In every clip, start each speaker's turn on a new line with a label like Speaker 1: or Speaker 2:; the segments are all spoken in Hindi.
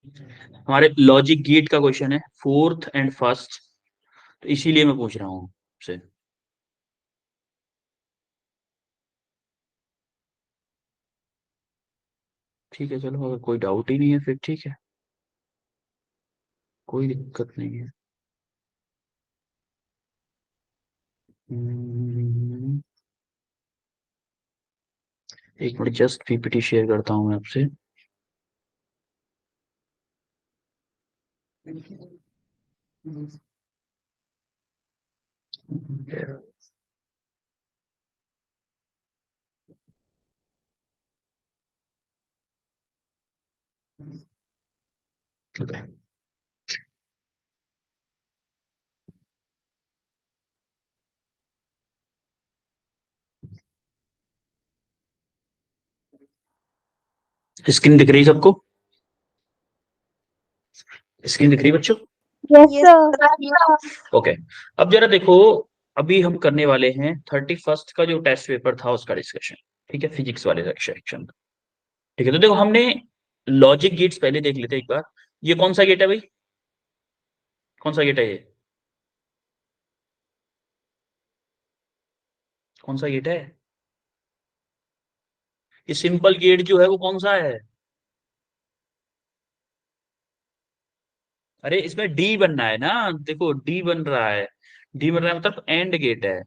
Speaker 1: हमारे लॉजिक गेट का क्वेश्चन है, फोर्थ एंड फर्स्ट, तो इसीलिए मैं पूछ रहा हूँ आपसे। ठीक है चलो, अगर कोई डाउट ही नहीं है फिर ठीक है, कोई दिक्कत नहीं है। हम्म, एक मिनट, जस्ट पीपीटी शेयर करता हूँ मैं आपसे। स्क्रीन दिख रही है सबको? स्क्रीन दिख रही है बच्चों?
Speaker 2: Yes
Speaker 3: yes
Speaker 2: sir.
Speaker 1: ओके। अब जरा देखो, अभी हम करने वाले हैं 31st का जो टेस्ट पेपर था उसका डिस्कशन। ठीक है, फिजिक्स वाले सेक्शन। ठीक है, तो देखो हमने लॉजिक गेट्स पहले देख लेते हैं एक बार। ये कौन सा गेट है भाई? कौन सा गेट है ये? कौन सा गेट है? ये सिंपल गेट जो है वो कौन सा है? अरे इसमें डी बनना है ना, देखो डी बन रहा है। डी बन रहा है मतलब एंड गेट है।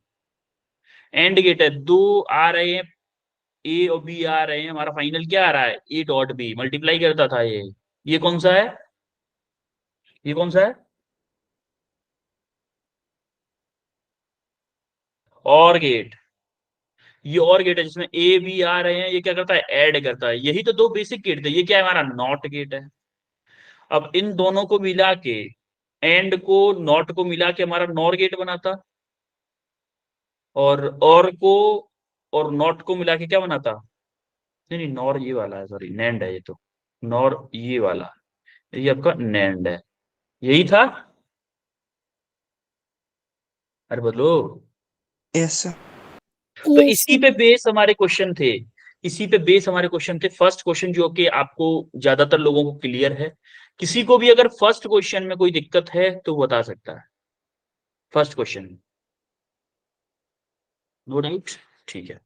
Speaker 1: एंड गेट है, दो आ रहे हैं, ए और बी आ रहे हैं, हमारा फाइनल क्या आ रहा है? ए डॉट बी मल्टीप्लाई करता था ये। ये कौन सा है? ये कौन सा है? और गेट। ये और गेट है जिसमें ए बी आ रहे हैं, ये क्या करता है? ऐड करता है। यही तो दो बेसिक गेट थे। ये क्या है? हमारा नॉट गेट है। अब इन दोनों को मिला के, एंड को नॉट को मिला के हमारा नॉर गेट बनाता, और को और नॉट को मिला के क्या बनाता? नहीं नहीं, नॉर ये वाला है, सॉरी नैंड है ये तो। नॉर ये वाला, ये आपका नैंड है। यही था। अरे बोलो।
Speaker 4: Yes sir.
Speaker 1: तो
Speaker 2: यस
Speaker 1: इसी पे बेस हमारे क्वेश्चन थे। इसी पे बेस हमारे क्वेश्चन थे। फर्स्ट क्वेश्चन जो कि आपको ज्यादातर लोगों को क्लियर है। किसी को भी अगर फर्स्ट क्वेश्चन में कोई दिक्कत है तो वो बता सकता है। First question, no doubt. ठीक है।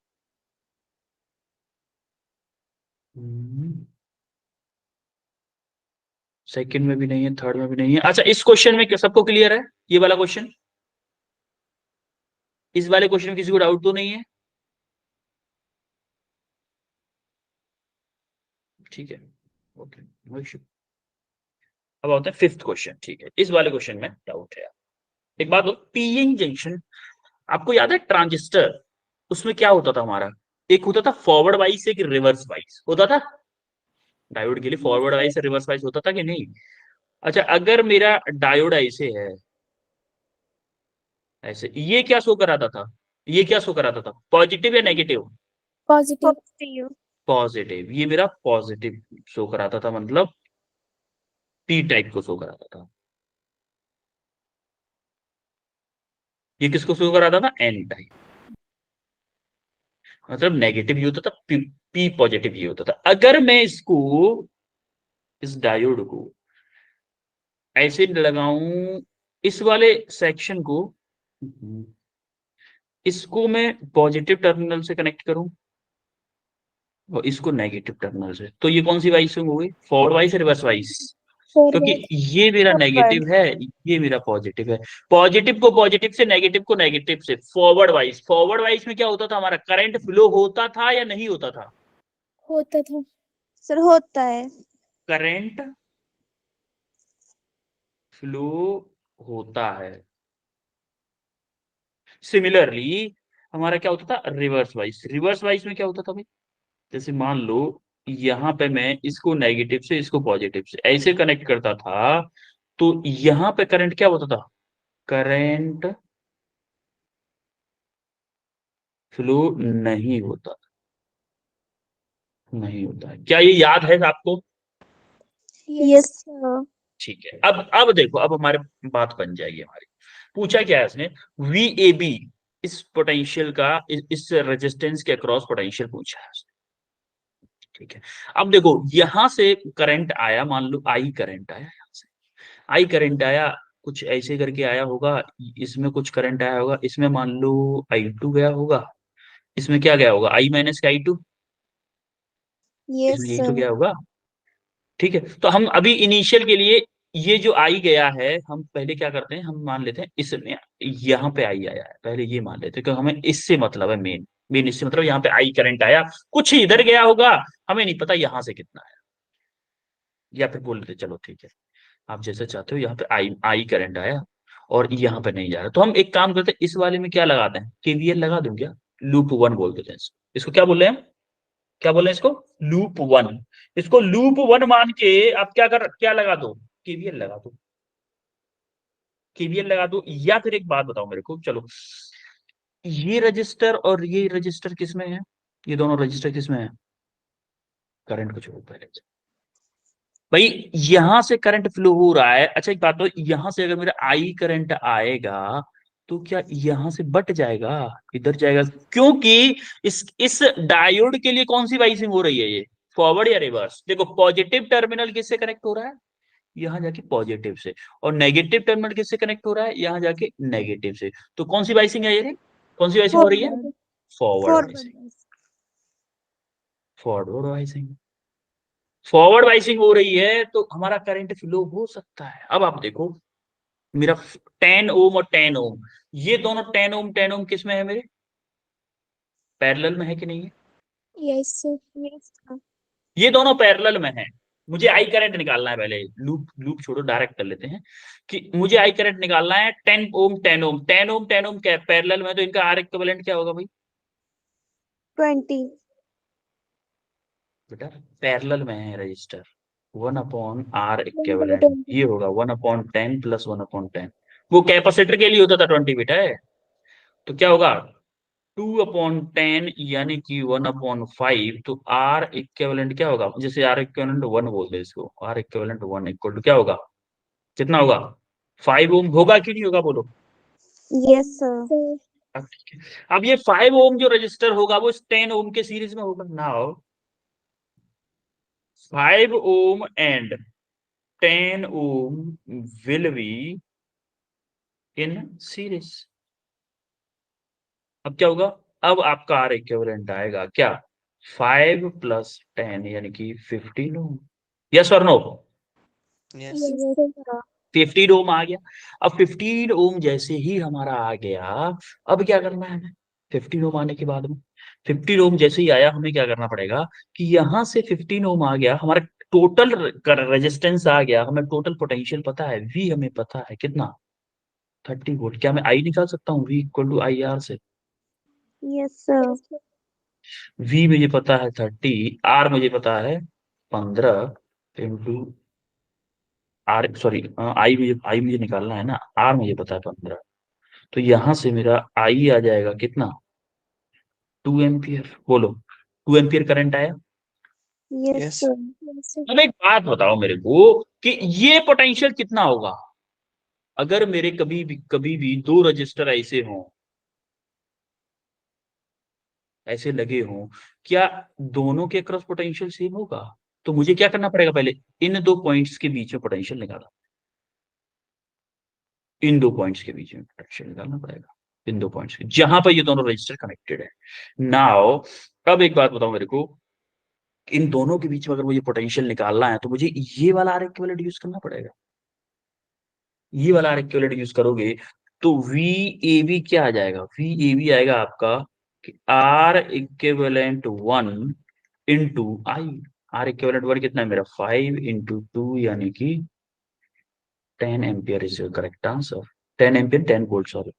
Speaker 1: सेकंड में भी नहीं है, थर्ड में भी नहीं है। अच्छा, इस क्वेश्चन में क्या सबको क्लियर है? ये वाला क्वेश्चन, इस वाले क्वेश्चन में किसी को डाउट तो नहीं है? ठीक है, ओके, नो इश्यू। अब आते हैं फिफ्थ क्वेश्चन। ठीक है, इस वाले क्वेश्चन में डाउट है। एक बात, पीएन जंक्शन, आपको याद है ट्रांजिस्टर, उसमें क्या होता था हमारा? एक होता था फॉरवर्ड वाइस, एक रिवर्स वाइस होता था। डायोड के लिए फॉरवर्ड वाइस से रिवर्स वाइस होता था कि नहीं? अच्छा, अगर मेरा डायोड ऐसे है, ऐसे, ये क्या शो कराता था? ये क्या शो कराता था, पॉजिटिव या नेगेटिव?
Speaker 2: पॉजिटिव।
Speaker 3: पॉजिटिव।
Speaker 1: पॉजिटिव। ये मेरा पॉजिटिव शो कराता था, मतलब पी टाइप को शो कराता था। ये किसको शो कराता था? N type. मतलब नेगेटिव ये होता था, पी पॉजिटिव ये होता था। अगर मैं इसको, इस डायोड को ऐसे लगाऊं, इस वाले सेक्शन को, इसको मैं पॉजिटिव टर्मिनल से कनेक्ट करूं और इसको नेगेटिव टर्मिनल से, तो ये कौन सी वाइस हो गई? Forward bias, reverse bias? क्योंकि
Speaker 2: फॉरवर्ड।
Speaker 1: ये मेरा
Speaker 3: फॉरवर्ड।
Speaker 1: नेगेटिव है, ये मेरा पॉजिटिव है। पॉजिटिव को पॉजिटिव से, नेगेटिव को नेगेटिव से, फॉरवर्ड वाइस। फॉरवर्ड वाइस में क्या होता था हमारा? करंट फ्लो होता था या नहीं होता था?
Speaker 2: होता था।
Speaker 3: सर होता है।
Speaker 1: करंट फ्लो होता है। सिमिलरली हमारा क्या होता था? Reverse bias. रिवर्स वाइस में क्या होता था भाई? जैसे मान लो, यहां पे मैं इसको नेगेटिव से, इसको पॉजिटिव से ऐसे कनेक्ट करता था, तो यहां पे करंट क्या होता था? करंट फ्लो नहीं होता, नहीं होता है। क्या ये याद है आपको?
Speaker 3: यस।
Speaker 2: Yes sir.
Speaker 1: ठीक है, अब देखो, अब हमारे बात बन जाएगी हमारी। पूछा क्या है इसने? वी ए बी, इस पोटेंशियल का, इस रेजिस्टेंस के अक्रॉस पोटेंशियल पूछा है उसने। ठीक है, अब देखो यहां से करंट आया, मान लो आई करंट आया, यहाँ से आई करंट आया, कुछ ऐसे करके आया होगा, इसमें कुछ करंट आया होगा, इसमें मान लो आई2 गया होगा, इसमें क्या गया होगा, आई माइनस का आई2,
Speaker 3: यस
Speaker 1: इसमें यही तो
Speaker 3: सर।
Speaker 1: गया होगा। ठीक है, तो हम अभी इनिशियल के लिए ये जो आई गया है, हम पहले क्या करते हैं, हम मान लेते हैं इसमें यहाँ पे आई आया है, पहले ये मान लेते हैं, क्योंकि हमें इससे मतलब है, मेन मेन इससे मतलब यहाँ पे आई करंट आया, कुछ इधर गया होगा, हमें नहीं पता यहाँ से कितना आया, या फिर बोल देते चलो ठीक है, आप जैसे चाहते हो, यहाँ पे आई आई करंट आया और यहाँ पे नहीं जा रहा, तो हम एक काम करते हैं, इस वाले में क्या लगाते हैं, केवीएल लगा दूं क्या, लूप 1 बोल देते हैं इसको, इसको क्या बोल रहे हैं हम, क्या बोल रहे हैं इसको, लूप 1, इसको लूप 1 मान के आप क्या लगा दो, केवीएल लगा दो, केवीएल लगा दो, या फिर एक बात बताओ मेरे को, चलो ये रजिस्टर और ये रजिस्टर किसमें है, ये दोनों रजिस्टर किसमें है, करंट को छोड़ो पहले, भाई यहां से करंट फ्लो हो रहा है, अच्छा एक बात तो, यहां से अगर मेरा आई करंट आएगा तो क्या यहां से बट जाएगा, इधर जाएगा, क्योंकि इस डायोड के लिए कौन सी वाइसिंग हो रही है, ये फॉरवर्ड या रिवर्स, देखो पॉजिटिव टर्मिनल किससे कनेक्ट हो रहा है, यहां जाके पॉजिटिव से, और नेगेटिव टर्मिनल किससे कनेक्ट हो रहा है, यहां जाके नेगेटिव से, तो कौन सी वाइसिंग है ये, कौन सी वाइसिंग हो रही है, फॉरवर्ड वाइसिंग,
Speaker 3: फॉरवर्ड।
Speaker 1: फॉरवर्ड वाइसिंग, फॉरवर्ड वाइसिंग हो रही है, तो हमारा करंट फ्लो हो सकता है। अब आप देखो मेरा 10 ओम और 10 ओम, ये दोनों 10 ओम 10 ओम किस में है, मेरे पैरेलल में है कि नहीं है,
Speaker 2: यस सर।
Speaker 3: Yes sir.
Speaker 1: ये दोनों पैरेलल में है, मुझे आई करंट निकालना है, पहले लूप लूप छोड़ो, डायरेक्ट कर लेते हैं कि मुझे आई करंट निकालना है, 10 ओम 10 ओम 10 ओम 10 ओम पैरेलल में है, तो इनका आर इक्विवेलेंट क्या होगा भाई,
Speaker 3: 20।
Speaker 1: बेटा पैरेलल में है रजिस्टर, 1/R इक्विवेलेंट, ये होगा 1/10 प्लस 1/10, वो कैपेसिटर के लिए होता था 20 बेटा है, तो क्या होगा 2/10 यानी कि 1/5, तो आर इक्विवेलेंट क्या होगा, जैसे आर इक्विवेलेंट 1 बोल दे इसको, आर इक्विवेलेंट 1 इक्वल टू क्या होगा, कितना होगा, 5 ओम होगा कि नहीं होगा, बोलो।
Speaker 3: Yes sir.
Speaker 1: अब ठीक है, अब ये 5 ओम जो रजिस्टर होगा वो इस 10 ओम के सीरीज में होगा, now 5 ohm and 10 ohm will be in series, अब क्या होगा, अब आपका आर इक्विवेलेंट आएगा क्या, 5 + 10 यानी कि 15 ओम, यस और नो,
Speaker 4: Yes.
Speaker 2: Yes sir.
Speaker 1: 15 ओम आ गया, अब 15 ओम जैसे ही हमारा आ गया, अब क्या करना है हमें, 15 ओम आने के बाद में, 15 ओम जैसे ही आया, हमें क्या करना पड़ेगा कि यहां से 15 ओम आ गया, हमारा टोटल रेजिस्टेंस आ गया, हमें टोटल पोटेंशियल पता है, वी हमें पता है कितना, 30 वोल्ट, क्या मैं आई निकाल सकता हूँ, V equal to I R से,
Speaker 3: यस सर।
Speaker 1: वी मुझे पता है 30, आर मुझे पता है 15 इंटू आर, सॉरी आई मुझे निकालना है ना, आर मुझे पता है 15, तो यहां से मेरा आई आ जाएगा कितना, 2 एम्पियर, बोलो 2 एम्पियर करंट आया।
Speaker 3: Yes
Speaker 4: Yes.
Speaker 3: सर।
Speaker 1: अब एक बात बताओ मेरे को कि ये पोटेंशियल कितना होगा, अगर मेरे कभी भी दो रजिस्टर ऐसे हों, ऐसे लगे हों, क्या दोनों के क्रॉस पोटेंशियल सेम होगा, तो मुझे क्या करना पड़ेगा, पहले इन दो पॉइंट्स के बीच में पोटेंशियल निकाला, इन दो पॉइंट्स के बीच में पोटेंशियल निकालना पड़ेगा, इन दो पॉइंट्स के जहां पर ये दोनों रजिस्टर कनेक्टेड है, नाउ अब एक बात बताओ मेरे को, इन दोनों के बीच में अगर मुझे पोटेंशियल निकालना है, तो मुझे ये वाला आर इक्विवेलेंट यूज करना पड़ेगा, ये वाला आर इक्विवेलेंट यूज करोगे तो वी ए बी क्या आ जाएगा, वी ए बी आएगा आपका R equivalent 1 into I, R equivalent 1 कितना है मेरा, 5 इंटू 2 यानी कि 10 ampere is correct answer, 10 ampere 10 volt, sorry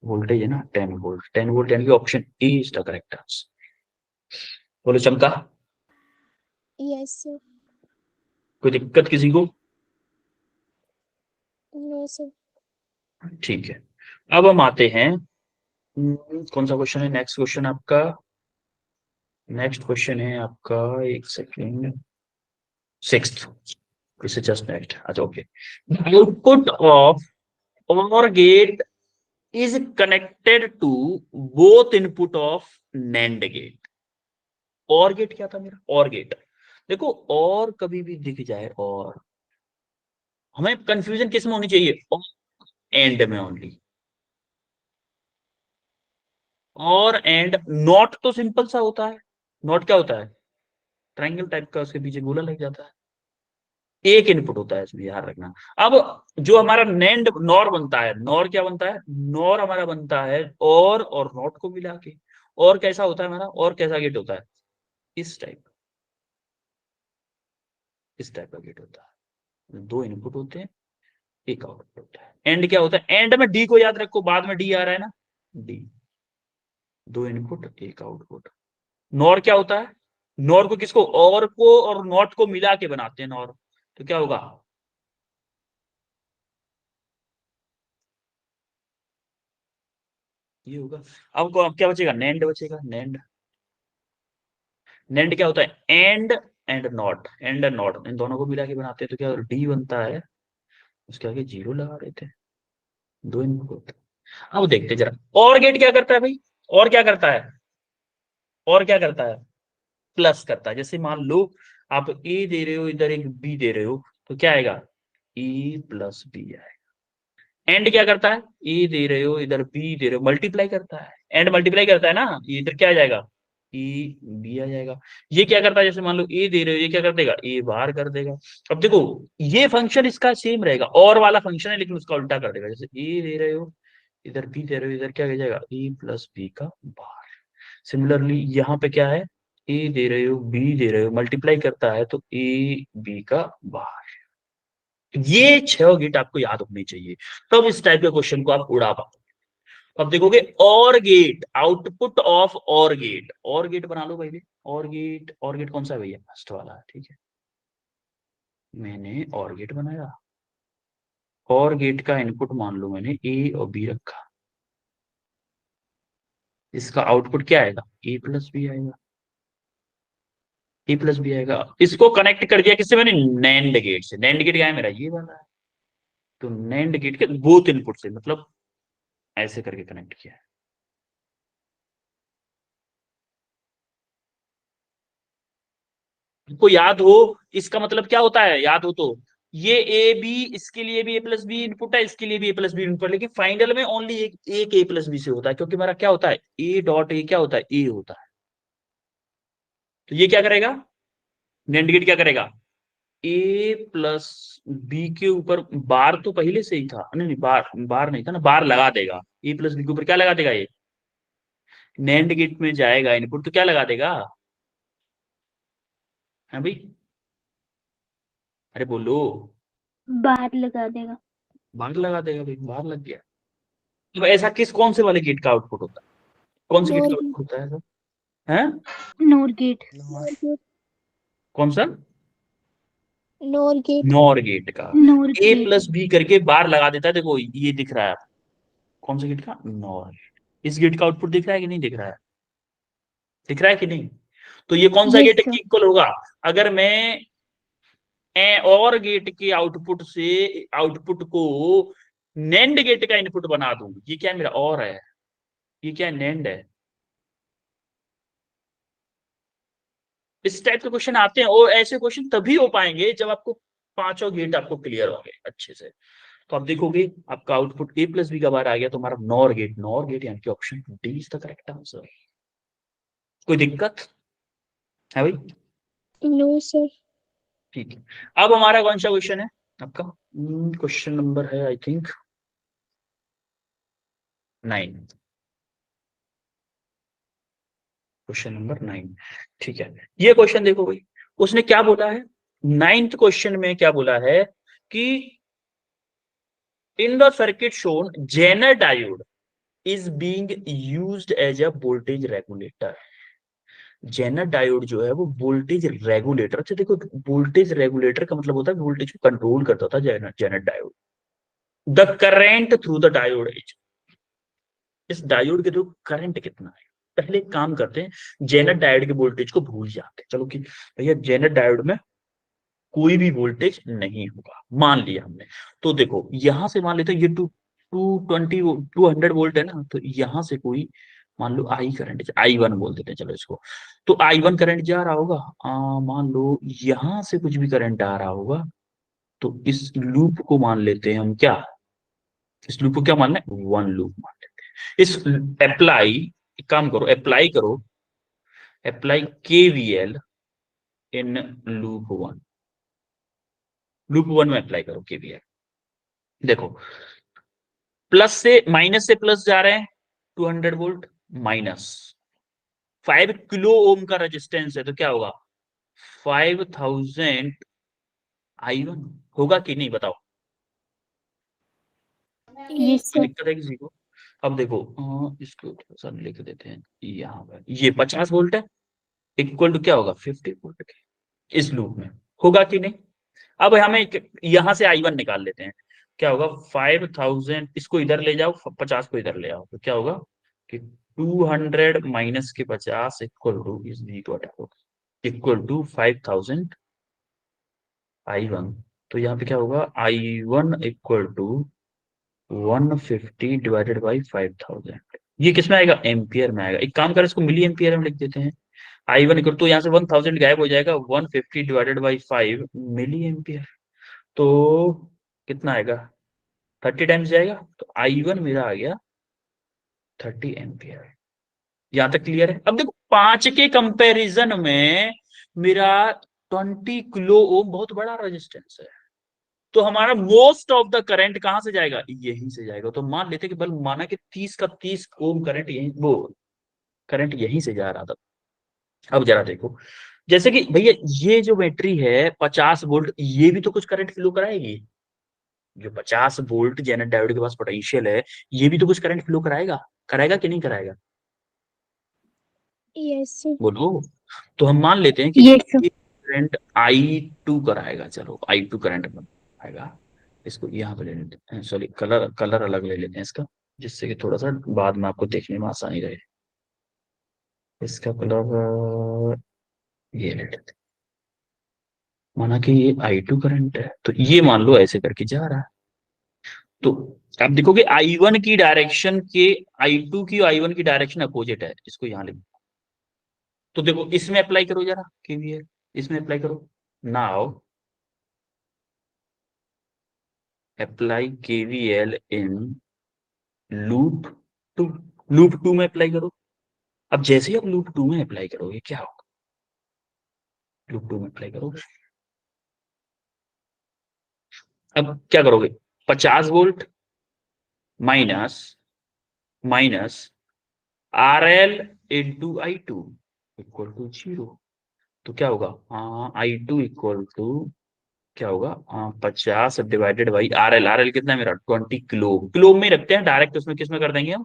Speaker 1: voltage है ना, 10 वोल्ट, 10 वोल्ट यानी कि option A is the correct answer, बोलो चमका,
Speaker 2: यस सर।
Speaker 1: कोई दिक्कत किसी को,
Speaker 2: नो सर।
Speaker 1: ठीक है, अब हम आते हैं, कौन सा क्वेश्चन है नेक्स्ट, क्वेश्चन आपका नेक्स्ट क्वेश्चन है आपका, एक सेकेंड, सिक्स्थ, इसे जस्ट नेक्स्ट, अच्छा okay, output of OR gate is connected to both input of NAND gate, OR gate क्या था मेरा, और गेट। देखो और कभी भी दिख जाए और, हमें कंफ्यूजन किस में होनी चाहिए, और एंड में ओनली। और एंड, नॉट तो सिंपल सा होता है, नॉट क्या होता है, ट्रायंगल टाइप का, उसके पीछे गोला लग जाता है, एक इनपुट होता है इसमें, याद रखना। अब जो हमारा नेंड नॉर बनता है, नॉर क्या बनता है, नॉर हमारा बनता है और नॉट को मिला के। और कैसा होता है हमारा, और कैसा गेट होता है, इस टाइप, इस टाइप का गेट होता है, दो इनपुट होते हैं, एक आउटपुट होता है। एंड क्या होता है, एंड में डी को याद रखो, बाद में डी आ रहा है ना, डी, दो इनपुट एक आउटपुट। नॉर क्या होता है, नॉर को किसको, और नॉट को मिला के बनाते हैं नॉर, तो क्या होगा, ये होगा। अब क्या बचेगा, नेंड बचेगा, नेंड। नेंड क्या होता है, and not, and not in दोनों को मिला के बनाते हैं, तो क्या डी बनता है, उसके आगे जीरो लगा देते हैं, दो इनपुट होते हैं। अब देखते हैं जरा, और गेट क्या करता है भाई, और क्या करता है, और क्या करता है, प्लस करता है। जैसे मान लो आप ए दे रहे हो, इधर एक बी दे रहे हो, तो क्या आएगा, ए प्लस बी आएगा। एंड क्या करता है, ए दे रहे हो, इधर बी दे रहे हो, मल्टीप्लाई करता है, एंड मल्टीप्लाई करता है ना, ये इधर क्या आ जाएगा, ए बी आ जाएगा। ये क्या करता है, जैसे मान लो ए दे रहे हो, ये क्या कर देगा, ए बार कर देगा। अब देखो ये फंक्शन इसका सेम रहेगा, और वाला फंक्शन है लेकिन उसका उल्टा कर देगा। जैसे ए दे रहे हो, इधर बी दे रहे हो, इधर क्या हो जाएगा, ए प्लस बी का बार। सिमिलरली यहाँ पे क्या है, ए दे रहे हो, बी दे रहे हो, मल्टीप्लाई करता है, तो ए बी का बार। ये 6 गेट आपको याद होने चाहिए, तब इस टाइप के क्वेश्चन को आप उड़ा पाओ। अब देखोगे और गेट, आउटपुट ऑफ और गेट, और गेट बना लो पहले। और गेट कौन सा है भैया, फर्स्ट वाला है, ठीक है। मैंने और गेट बनाया, और गेट का इनपुट मान लो मैंने ए और बी रखा, इसका आउटपुट क्या आएगा, ए प्लस बी आएगा, ए प्लस बी आएगा। इसको कनेक्ट कर दिया किससे मैंने, नैंड गेट से। नैंड गेट क्या है मेरा, ये वाला है, तो नैंड गेट के बोथ इनपुट से, मतलब ऐसे करके कनेक्ट किया है। को याद हो, इसका मतलब क्या होता है, याद हो तो, ये ए बी, इसके लिए भी ए प्लस बी इनपुट है, इसके लिए भी ए प्लस बी इनपुट, लेकिन फाइनल में ओनली एक ए प्लस बी से होता है, क्योंकि मेरा क्या होता है, ए डॉट ए क्या होता है, ए होता है। तो ये क्या करेगा, नेंड गेट क्या करेगा, ए प्लस बी के ऊपर बार तो पहले से ही था, नहीं नहीं बार बार नहीं था ना, बार लगा देगा, ए प्लस बी के ऊपर क्या लगा देगा, ये नेंड गेट में जाएगा इनपुट, तो क्या लगा देगा, है भाई, अरे बोलो,
Speaker 3: बाहर लगा देगा।
Speaker 1: बार लगा देगा भाई, बार लग गया। तो ऐसा किस, कौन से वाले गेट का आउटपुट होता है, कौन से गेट का
Speaker 2: नॉर
Speaker 1: आउटपुट होता है सर, हैं,
Speaker 3: नोर गेट।
Speaker 2: गेट,
Speaker 1: कौन सा,
Speaker 2: नॉर गेट,
Speaker 1: नॉर गेट का,
Speaker 3: नोर
Speaker 1: ए
Speaker 3: गेट।
Speaker 1: प्लस बी करके बार लगा देता है। देखो ये दिख रहा है, कौन सा गेट का, नॉर। इस गेट का आउटपुट दिख रहा है कि नहीं दिख रहा है, दिख रहा है कि नहीं। तो ये कौन सा
Speaker 3: यस
Speaker 1: गेट
Speaker 3: सर।
Speaker 1: इक्वल होगा, अगर मैं और गेट के आउटपुट से आउटपुट को नेंड गेट का इनपुट बना दूं, ये क्या है मेरा, और है, ये क्या है, नेंड है। इस टाइप के क्वेश्चन आते हैं, और ऐसे क्वेश्चन तभी हो पाएंगे जब आपको पांचों गेट आपको क्लियर होंगे अच्छे से। तो आप देखोगे आपका आउटपुट ए प्लस बी का बार आ गया, तो हमारा नॉर गेट, नॉर गेट यानी कि option D is the correct answer. कोई दिक्कत है भाई,
Speaker 2: नो सर,
Speaker 1: ठीक है। अब हमारा कौन सा क्वेश्चन है आपका, क्वेश्चन नंबर है आई थिंक 9, क्वेश्चन नंबर 9, ठीक है। ये क्वेश्चन देखो भाई, उसने क्या बोला है, 9th क्वेश्चन में क्या बोला है कि in the circuit shown Zener diode is being used as a voltage regulator. Zener diode जो है वो वोल्टेज रेगुलेटर, अच्छा देखो वोल्टेज रेगुलेटर का मतलब होता है वोल्टेज को कंट्रोल करता था Zener Zener diode. The current through the diode is, इस डायोड के थ्रू करंट कितना है। पहले एक काम करते हैं, जेनर डायोड के वोल्टेज को भूल जाते हैं, चलो कि भैया जेनर डायोड में कोई भी वोल्टेज नहीं होगा, मान लिया हमने। तो देखो यहां से मान लेते हैं ये 220 200 वोल्ट है ना, तो यहां से कोई मान लो आई करंट, I1 बोल देते हैं चलो इसको। तो I1 करंट जा रहा होगा, मान लो यहां से कुछ भी करंट आ रहा होगा, तो इस लूप को मान लेते हैं हम क्या, इस लूप को क्या मान लें, वन लूप मान लेते हैं। इस अप्लाई, एक काम करो, अप्लाई करो, apply KVL in loop 1, loop 1 में अप्लाई करो KVL। देखो प्लस से माइनस से प्लस जा रहे हैं, 200 वोल्ट माइनस 5 किलो ओम का रेजिस्टेंस है, तो क्या होगा 5000 I1 होगा कि नहीं बताओ,
Speaker 3: यस
Speaker 1: कोई
Speaker 3: सर।
Speaker 1: दिक्कत है किसी को? अब देखो इसको थोड़ा सा लिख देते हैं यहाँ पर, ये 50 वोल्ट है, इक्वल टू क्या होगा 50 वोल्ट के, इस लूप में होगा कि नहीं। अब हमें यहां से I1 निकाल लेते हैं, क्या होगा 5000, इसको इधर ले जाओ, 50 को इधर ले आओ, तो क्या होगा कि 200 माइनस के 50 इक्वल टू इस V को हटाओ, इक्वल टू 5000 I1। तो यहाँ पे क्या होगा I1 equal to 150 divided by 5000, ये किस में आएगा, एम्पियर में आएगा। एक काम कर, इसको मिली एम्पियर में लिख देते हैं। I1 इक्वल तो यहाँ से 1000 गायब हो जाएगा, 150 डिवाइडेड बाई 5 मिली एम्पियर, तो कितना आएगा 30 टाइम्स जाएगा, तो I1 मेरा आ गया 30 एम्पियर। यहां तक क्लियर है। अब देखो 5 के कंपैरिजन में मेरा 20 किलो ओम बहुत बड़ा रेजिस्टेंस है, तो हमारा मोस्ट ऑफ द करंट कहां से जाएगा, यहीं से जाएगा। तो मान लेते कि बल माना कि 30 का 30 ओम करंट यहीं, वो करंट यहीं से जा रहा था। अब जरा देखो, जैसे कि भैया ये जो बैटरी है 50 वोल्ट, ये भी तो कुछ करंट फ्लो कराएगी, जो 50 वोल्ट जेनेट डायोड के पास पोटेंशियल है, ये भी तो कुछ करंट फ्लो कराएगा, कराएगा कि नहीं कराएगा,
Speaker 2: Yes, sir.
Speaker 1: बोलो। तो हम मान लेते हैं कि
Speaker 3: यस सर।
Speaker 1: ये करंट I2 कराएगा, चलो I2 करंट आएगा। इसको यहाँ पे ले लेते हैं, सॉरी कलर कलर अलग ले लेते हैं इसका, जिससे कि थोड़ा सा बाद में आपको देखने में आसानी रहे। इसका कलर ये ले लेते हैं। माना कि ये I2 करंट है, तो ये मान लो ऐसे करके जा रहा है, तो आप देखोगे I1 की डायरेक्शन के, I2 की I1 की डायरेक्शन अपोजिट है, इसको यहाँ लिख। तो देखो इसमें अप्लाई करो जरा KVL, इसमें अप्लाई करो, now apply KVL in loop 2, loop 2 में अप्लाई करो। अब जैसे ही आप लूप 2 में अप्लाई करोगे क्या होगा, लूप 2 में अप्लाई करो, अब क्या करोगे 50 volt minus minus RL into I2 equal to 0, तो क्या होगा I2 इक्वल टू क्या होगा 50 डिवाइडेड बाई RL कितना है मेरा 20 किलो, किलो में रखते हैं डायरेक्ट, उसमें किस में कर देंगे हम,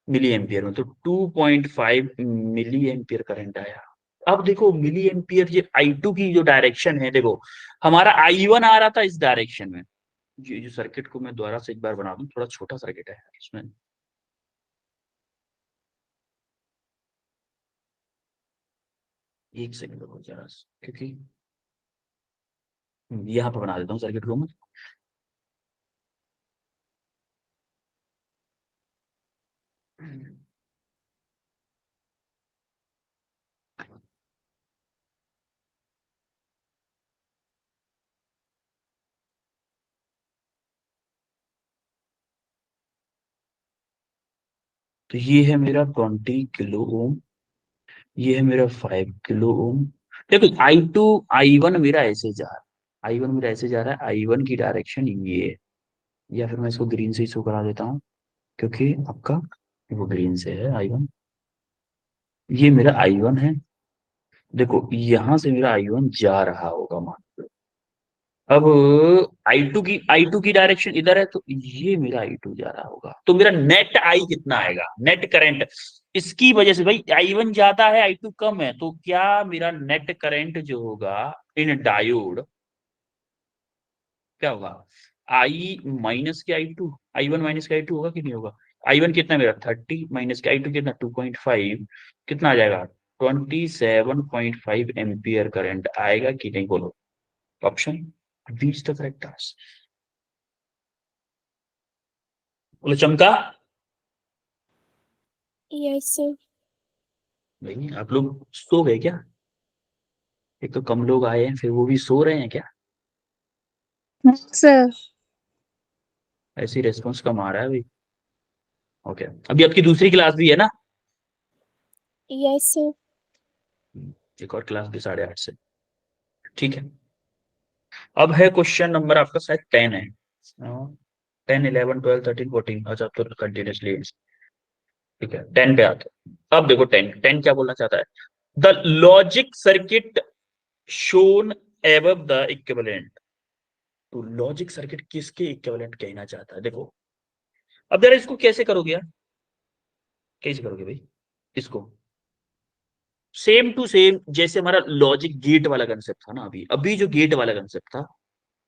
Speaker 1: मिली एम्पियर में, तो 2.5 मिली एम्पियर करंट आया। अब देखो मिली एम्पियर, ये I2 की जो डायरेक्शन है, देखो हमारा I1 आ रहा था इस डायरेक्शन में, जो सर्किट को मैं दोबारा से एक बार बना दूं, थोड़ा छोटा सर्किट है इसमें, एक सेकंड रुको जरा, क्योंकि यहाँ पर बना देता हूँ सर्किट को मैं। तो ये है मेरा 20 किलो ओम, ये है मेरा 5 किलो ओम। देखो I1 मेरा ऐसे जा रहा है, I1 मेरा ऐसे जा रहा है, I1 की डायरेक्शन ये है, या फिर मैं इसको ग्रीन से ही शो करा देता हूँ, क्योंकि आपका वो ग्रीन से है I1, ये मेरा I1 है। देखो यहां से मेरा I1 जा रहा होगा मान लो, अब I2 की डायरेक्शन इधर है, तो ये मेरा I2 जा रहा होगा, तो मेरा नेट I कितना आएगा, नेट करंट, इसकी वजह से भाई I1 ज्यादा है I2 कम है, तो क्या मेरा नेट करंट जो होगा इन डायोड क्या होगा, I माइनस के I2, I1 माइनस के I2 होगा कि नहीं होगा। I1 कितना मेरा 30 माइनस के I2 कितना 2.5, कितना आ जाएगा 27.5 एम्पियर करंट आएगा कि नहीं, बोलो। Option B is the correct answer. बोलो चमका।
Speaker 2: Yes, sir.
Speaker 1: नहीं, आप लोग सो गए क्या? एक तो कम लोग आए हैं, फिर वो भी सो रहे हैं क्या?
Speaker 2: Sir.
Speaker 1: ऐसी रेस्पॉन्स कम आ रहा है अभी। ओके, अभी आपकी दूसरी क्लास भी है ना?
Speaker 2: Yes, sir.
Speaker 1: एक और क्लास भी 8:30 से। ठीक है, अब है क्वेश्चन नंबर आपका शायद 10 है। 10, 11, 12, 13, 14। अच्छा, अब तो कंटिन्यूसली। ठीक है, 10 पे आते हैं। अब देखो 10 क्या बोलना चाहता है। The logic circuit shown above the equivalent. तो लॉजिक सर्किट किसके इक्विवेलेंट कहना चाहता है? देखो, अब जरा इसको कैसे करोगे यार, कैसे करोगे भाई इसको? सेम टू सेम जैसे हमारा लॉजिक गेट वाला कंसेप्ट था ना, अभी अभी जो गेट वाला कंसेप्ट था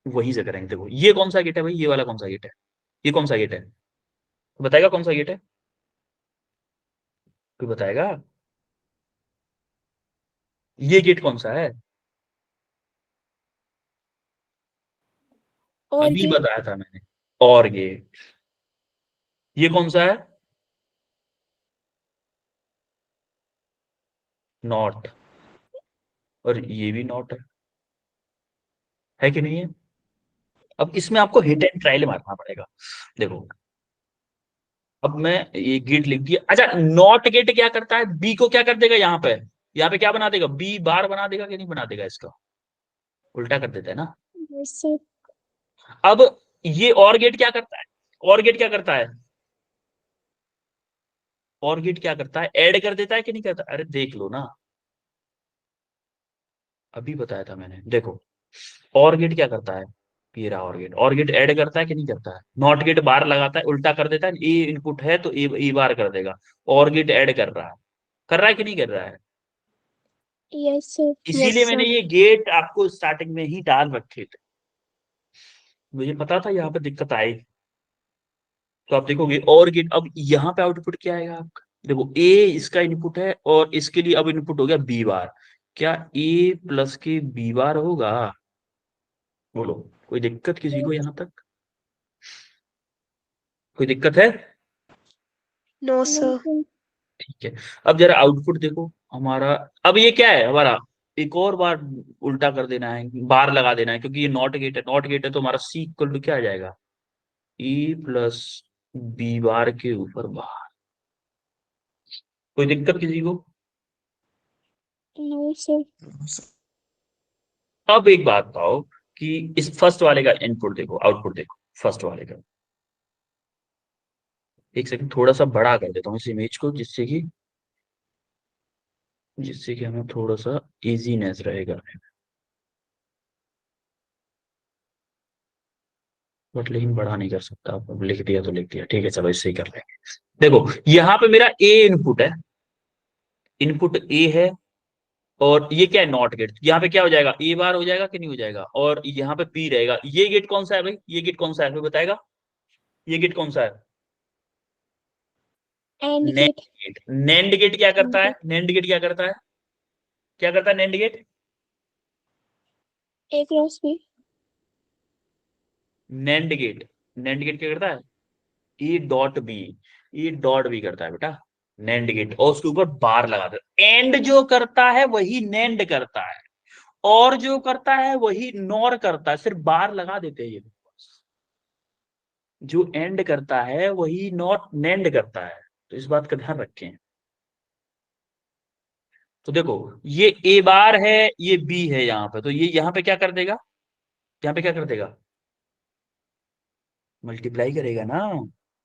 Speaker 1: वहीं से करेंगे। देखो, ये कौन सा गेट है भाई? ये वाला कौन सा गेट है? ये कौन सा गेट है? बताएगा कौन सा गेट है? कोई बताएगा? ये गेट कौन सा है?
Speaker 2: Or
Speaker 1: अभी
Speaker 2: gate.
Speaker 1: बताया था मैंने, और गेट। ये कौन सा है? नॉट। और ये भी नॉट है कि नहीं है? अब इसमें आपको हिट एंड ट्रायल मारना पड़ेगा। देखो, अब मैं ये गेट लिख दिया। अच्छा, नॉट गेट क्या करता है? बी को क्या कर देगा यहाँ पे? यहाँ पे क्या बना देगा? बी बार बना देगा कि नहीं बना देगा? इसका उल्टा कर देता है ना।
Speaker 2: Yes, sir.
Speaker 1: अब ये और गेट क्या करता है? और गेट क्या करता है? और गेट क्या करता है? ऐड कर देता है कि नहीं करता? अरे देख लो ना, अभी बताया था मैंने। देखो, और गेट क्या करता है? ये रहा और गेट। और गेट ऐड करता है कि नहीं करता है? नॉट गेट बार लगाता है, उल्टा कर देता है। ए इनपुट है तो ए बार कर देगा। और गेट ऐड कर रहा है, कर रहा है कि नहीं कर रहा है?
Speaker 2: Yes, sir.
Speaker 1: इसीलिए मैंने ये गेट आपको स्टार्टिंग में ही डाल रखे थे। मुझे पता था यहाँ पे दिक्कत आएगी। तो आप देखोगे और गेट, अब यहाँ पे आउटपुट क्या आएगा आपका? देखो, ए इसका इनपुट है और इसके लिए अब इनपुट हो गया बी बार। क्या ए प्लस के बी बार होगा? बोलो, कोई दिक्कत किसी को यहाँ तक? कोई दिक्कत है?
Speaker 2: No, sir.
Speaker 1: ठीक है, अब जरा आउटपुट देखो हमारा। अब ये क्या है हमारा? एक और बार उल्टा कर देना है, बार लगा देना है, क्योंकि ये नॉट गेट है। नॉट गेट है तो हमारा सी इक्वल टू क्या आ जाएगा? ई प्लस बी बार के ऊपर बार। कोई दिक्कत किसी को?
Speaker 2: No, sir.
Speaker 1: अब एक बात बताओ कि इस फर्स्ट वाले का इनपुट देखो, आउटपुट देखो फर्स्ट वाले का। एक सेकंड, थोड़ा सा बड़ा कर देता हूँ इस इमेज को, जिससे कि हमें थोड़ा सा इजीनेस रहेगा। बट लेकिन बड़ा नहीं कर सकता, अब लिख दिया तो लिख दिया। ठीक है, चलो इससे ही कर लेंगे। देखो, यहाँ पे मेरा ए इनपुट है, इनपुट ए है। और ये क्या है? Not gate. यहाँ पे क्या हो जाएगा? ए बार हो जाएगा कि नहीं हो जाएगा? और यहाँ पे पी रहेगा। ये गेट कौन सा है भाई? ये गेट कौन सा है? कोई बताएगा ये गेट कौन सा है?
Speaker 2: And
Speaker 1: NAND
Speaker 2: gate.
Speaker 1: Gate. NAND gate क्या करता है?
Speaker 2: And
Speaker 1: नैंड गेट क्या करता है? क्या करता है NAND gate?
Speaker 2: A cross B.
Speaker 1: NAND gate, NAND gate क्या करता है? E dot B, E dot B करता है बेटा नैंड गेट। और उसके ऊपर बार लगा दे। एंड जो करता है वही नैंड करता है, और जो करता है वही नॉर करता है। सिर्फ बार लगा देते हैं ये लोग बस। जो एंड करता है वही नॉट नैंड करता है। तो इस बात का ध्यान रखें। तो देखो, ये ए बार है, ये बी है यहाँ पे, तो ये यहाँ पे क्या कर देगा? यहाँ पे क्या कर देगा? मल्टीप्लाई करेगा ना।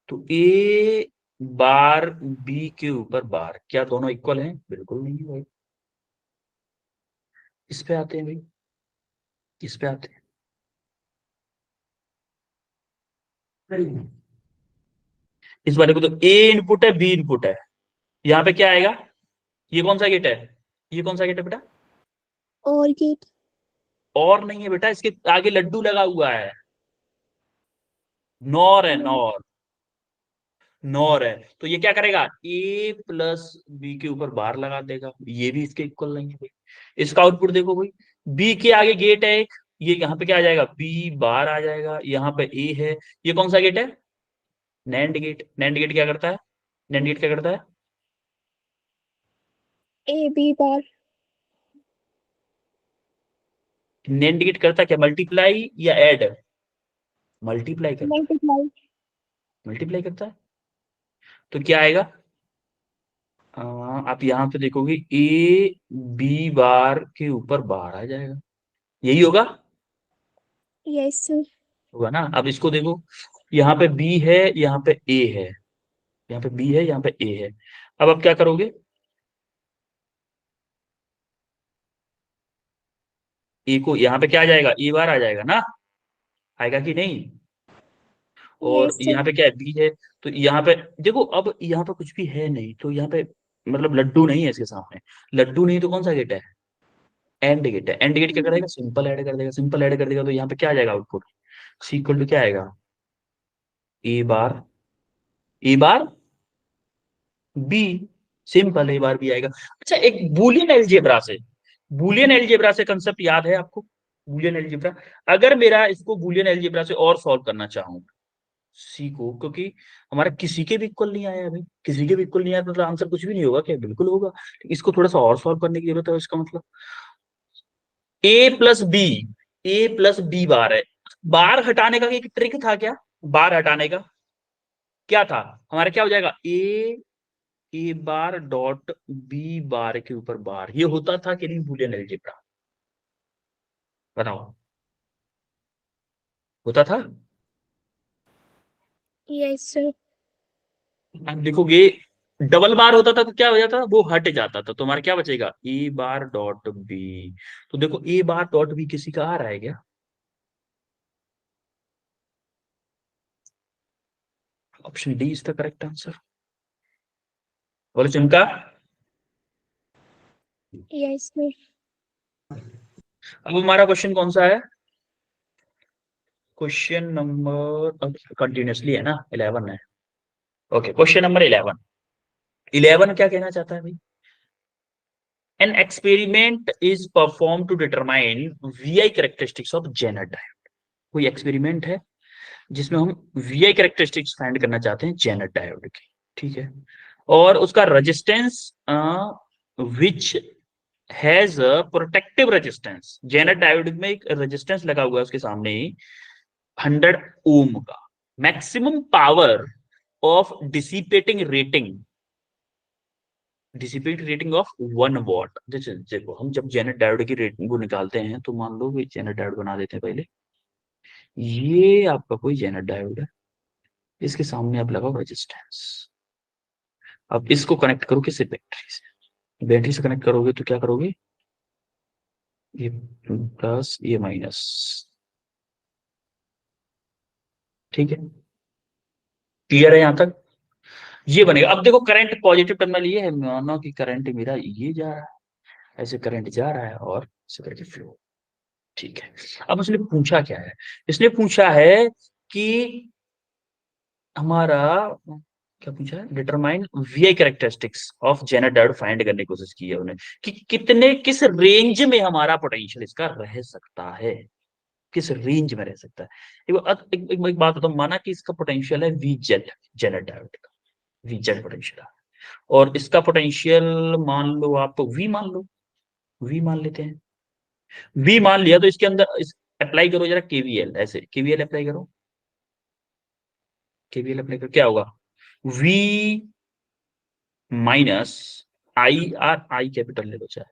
Speaker 1: तो ए बार बी के ऊपर बार, क्या दोनों इक्वल हैं? बिल्कुल नहीं है भाई। इस पे आते हैं भाई, इस पे आते हैं। इस वाले को तो ए इनपुट है, बी इनपुट है। यहाँ पे क्या आएगा? ये कौन सा गेट है? ये कौन सा गेट है बेटा?
Speaker 2: Or gate.
Speaker 1: और नहीं है बेटा, इसके आगे लड्डू लगा हुआ है। नॉर है, नॉर। नॉर है तो ये क्या करेगा? ए प्लस बी के ऊपर बार लगा देगा। ये भी इसके इक्वल नहीं है भाई। इसका आउटपुट देखो भाई, बी के आगे गेट है एक, ये यहाँ पे क्या आ जाएगा? बी बार आ जाएगा। यहाँ पे ए है, ये कौन सा गेट है? NAND gate. नैंड गेट क्या करता है? नैंड गेट क्या करता है?
Speaker 2: A B bar.
Speaker 1: इंडिकेट करता क्या, मल्टीप्लाई या ऐड? मल्टीप्लाई करता,
Speaker 2: Multiply.
Speaker 1: मल्टीप्लाई करता है। तो क्या आएगा, आप यहाँ पे देखोगे ए बी बार के ऊपर बार आ जाएगा, यही होगा,
Speaker 2: Yes, sir.
Speaker 1: होगा ना। अब इसको देखो, यहाँ पे बी है, यहाँ पे ए है, यहाँ पे बी है, यहाँ पे ए है। अब आप क्या करोगे, ए को यहाँ पे क्या आ जाएगा, ए बार आ जाएगा ना, आएगा कि नहीं। और
Speaker 2: Yes, sir.
Speaker 1: यहाँ पे क्या है, बी है, तो यहाँ पे देखो, अब यहाँ पे कुछ भी है नहीं, तो यहाँ पे मतलब लड्डू नहीं है इसके सामने, लड्डू नहीं तो कौन सा गेट है, एंड गेट है। एंड गेट क्या करेगा, सिंपल ऐड कर देगा, सिंपल ऐड कर देगा, तो यहाँ पे क्या आ जाएगा आउटपुट, सी इक्वल टू क्या आएगा, ए बार, ए बार बी, सिंपल ए बार बी आएगा। अच्छा, एक बूलियन अलजेब्रा से, बूलियन अलजेब्रा से कंसेप्ट याद है आपको, बूलियन अलजेब्रा, अगर मेरा इसको बूलियन अलजेब्रा से और सॉल्व करना चाहूँ सी को, क्योंकि हमारा किसी के भी इक्वल नहीं आया अभी, किसी के भी इक्वल नहीं आया, तो मतलब आंसर कुछ भी नहीं होगा क्या, बिल्कुल होगा। इसको थोड़ा सा और सॉल्व करने की जरूरत है, इसका मतलब ए प्लस बी, ए प्लस बी बार है, बार हटाने का एक ट्रिक था क्या, बार हटाने का क्या था, हमारा क्या हो जाएगा, ए बार डॉट बी बार के ऊपर बार, ये होता था कि नहीं बूलियन अलजेब्रा, बताओ, होता था।
Speaker 2: Yes, sir.
Speaker 1: आप देखोगे डबल बार होता था तो क्या हो जाता, वो हट जाता था, तो हमारा क्या बचेगा, ए बार डॉट बी। तो देखो ए बार डॉट बी किसी का आ रहा है क्या, option D is the correct answer. बोले चिमका।
Speaker 2: Yes, sir.
Speaker 1: अब हमारा क्वेश्चन कौन सा है, क्वेश्चन नंबर कंटिन्यूसली है ना, 11 है। ओके, क्वेश्चन नंबर 11, 11 क्या कहना चाहता है भाई, an experiment is perform to determine VI characteristics of Zener diode. कोई एक्सपेरिमेंट है जिसमें हम वीआई कैरेक्टरिस्टिक्स फाइंड करना चाहते हैं जेनर डायोड की, ठीक है, और उसका resistance which has a protective resistance, Zener diode में एक रेजिस्टेंस लगा हुआ है उसके सामने ही 100 ओम का, maximum power of dissipating rating, dissipating rating of 1 what. जैसे देखो, हम जब जेनर डायोड की रेटिंग को निकालते हैं, तो मान लो जेनर डायोड बना देते हैं पहले, ये आपका कोई जेनर डायोड है, इसके सामने आप लगाओ रेजिस्टेंस, अब इसको कनेक्ट करो किससे, बैटरी से, बैटरी से कनेक्ट करोगे तो क्या करोगे, ये प्लस ये माइनस, ठीक है, क्लियर है यहां तक, ये बनेगा। अब देखो करंट पॉजिटिव टर्मिनल ये है, मानो कि करंट मेरा ये जा रहा है, ऐसे करंट जा रहा है और ऐसे करके फ्लो, ठीक है। अब उसने पूछा क्या है, इसने पूछा है कि हमारा क्या पूछा है, determine VI characteristics of Zener diode find करने की कोशिश की है उन्हें, कि कितने किस रेंज में हमारा पोटेंशियल इसका रह सकता है, किस रेंज में रह सकता है। एक बात बताओ, माना कि इसका पोटेंशियल है वी जेड, जेनर डायोड का वी जेड पोटेंशियल है, और इसका पोटेंशियल मान लो आप वी मान लो, वी मान लेते हैं, वी मान लिया, तो इसके अंदर अप्लाई करो जरा केवीएल, ऐसे केवीएल अप्लाई करो, केवीएल अप्लाई करो, क्या होगा, V minus I R, I capital ले लो चाहे,